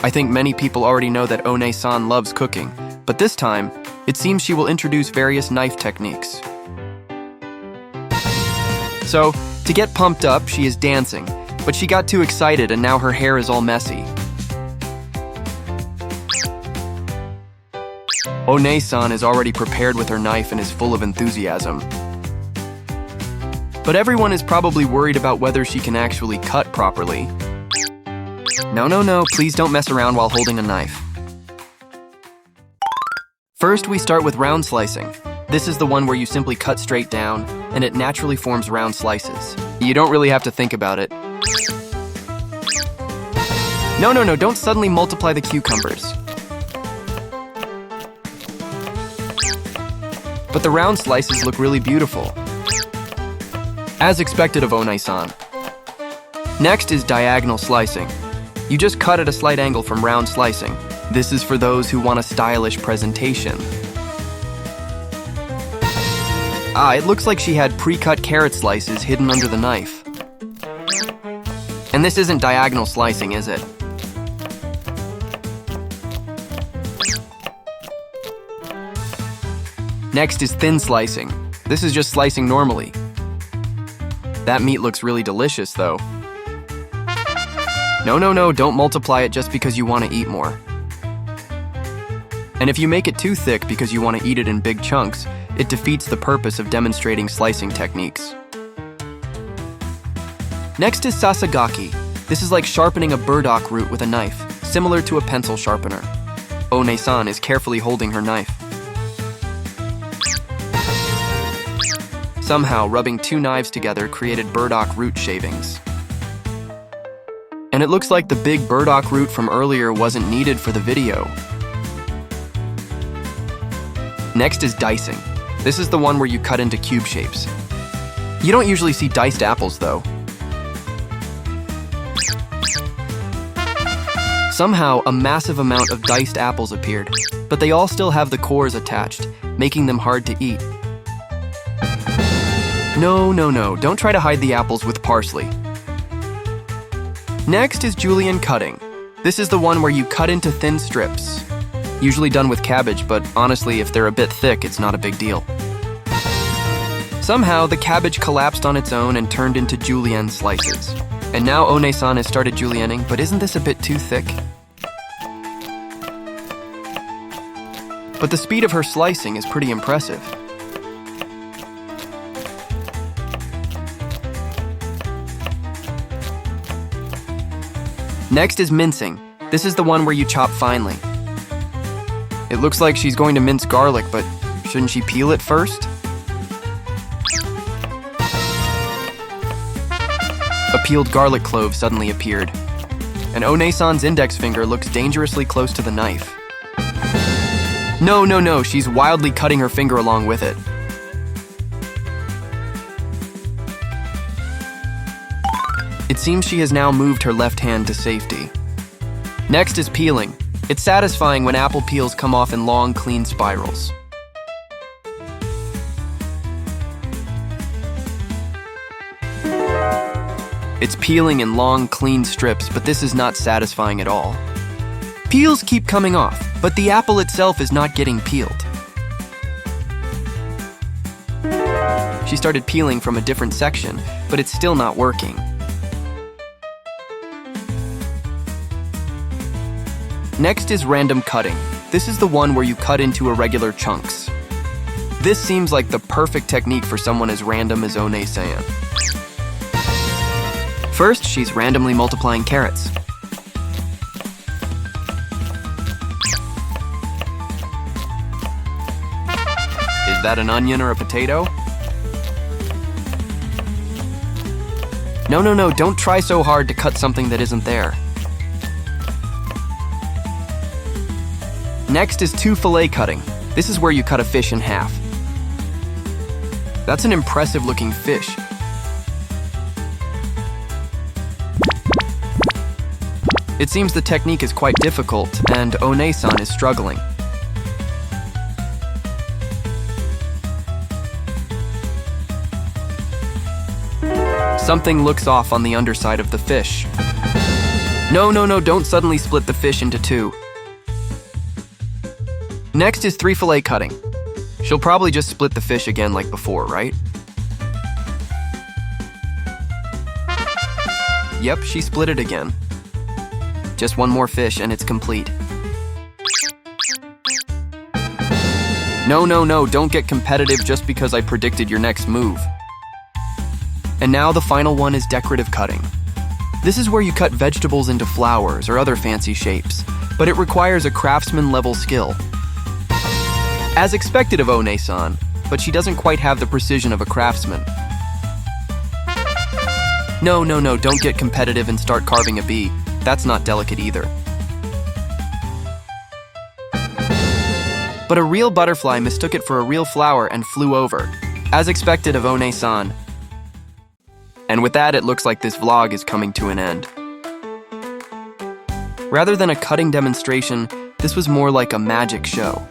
I think many people already know that Onee-san loves cooking, but this time, it seems she will introduce various knife techniques. So, to get pumped up, she is dancing, but she got too excited and now her hair is all messy. Onee-san is already prepared with her knife and is full of enthusiasm. But everyone is probably worried about whether she can actually cut properly. No, please don't mess around while holding a knife. First, we start with round slicing. This is the one where you simply cut straight down, and it naturally forms round slices. You don't really have to think about it. No, don't suddenly multiply the cucumbers. But the round slices look really beautiful, as expected of Onee-san. Next is diagonal slicing. You just cut at a slight angle from round slicing. This is for those who want a stylish presentation. It looks like she had pre-cut carrot slices hidden under the knife. And this isn't diagonal slicing, is it? Next is thin slicing. This is just slicing normally. That meat looks really delicious, though. No, don't multiply it just because you want to eat more. And if you make it too thick because you want to eat it in big chunks, it defeats the purpose of demonstrating slicing techniques. Next is sasagaki. This is like sharpening a burdock root with a knife, similar to a pencil sharpener. Onee-san is carefully holding her knife. Somehow, rubbing two knives together created burdock root shavings. And it looks like the big burdock root from earlier wasn't needed for the video. Next is dicing. This is the one where you cut into cube shapes. You don't usually see diced apples, though. Somehow, a massive amount of diced apples appeared, but they all still have the cores attached, making them hard to eat. No, don't try to hide the apples with parsley. Next is julienne cutting. This is the one where you cut into thin strips. Usually done with cabbage, but honestly, if they're a bit thick, it's not a big deal. Somehow, the cabbage collapsed on its own and turned into julienne slices. And now Onee-san has started julienning, but isn't this a bit too thick? But the speed of her slicing is pretty impressive. Next is mincing. This is the one where you chop finely. It looks like she's going to mince garlic, but shouldn't she peel it first? A peeled garlic clove suddenly appeared, and Onee-san's index finger looks dangerously close to the knife. No, she's wildly cutting her finger along with it. It seems she has now moved her left hand to safety. Next is peeling. It's satisfying when apple peels come off in long, clean spirals. It's peeling in long, clean strips, but this is not satisfying at all. Peels keep coming off, but the apple itself is not getting peeled. She started peeling from a different section, but it's still not working. Next is random cutting. This is the one where you cut into irregular chunks. This seems like the perfect technique for someone as random as Onee-san. First, she's randomly multiplying carrots. Is that an onion or a potato? No, don't try so hard to cut something that isn't there. Next is two fillet cutting. This is where you cut a fish in half. That's an impressive looking fish. It seems the technique is quite difficult, and Onee-san is struggling. Something looks off on the underside of the fish. No, don't suddenly split the fish into two. Next is 3 fillet cutting. She'll probably just split the fish again like before, right? Yep, she split it again. Just one more fish and it's complete. No, don't get competitive just because I predicted your next move. And now the final one is decorative cutting. This is where you cut vegetables into flowers or other fancy shapes, but it requires a craftsman-level skill. As expected of Onee-san, but she doesn't quite have the precision of a craftsman. No, don't get competitive and start carving a bee. That's not delicate either. But a real butterfly mistook it for a real flower and flew over, as expected of Onee-san. And with that, it looks like this vlog is coming to an end. Rather than a cutting demonstration, this was more like a magic show.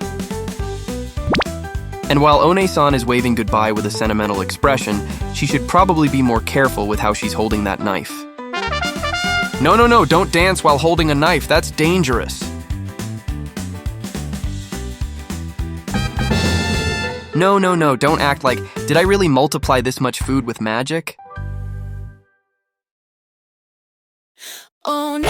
And while Onee-san is waving goodbye with a sentimental expression, she should probably be more careful with how she's holding that knife. No, don't dance while holding a knife. That's dangerous. No, don't act like, did I really multiply this much food with magic? Oh no.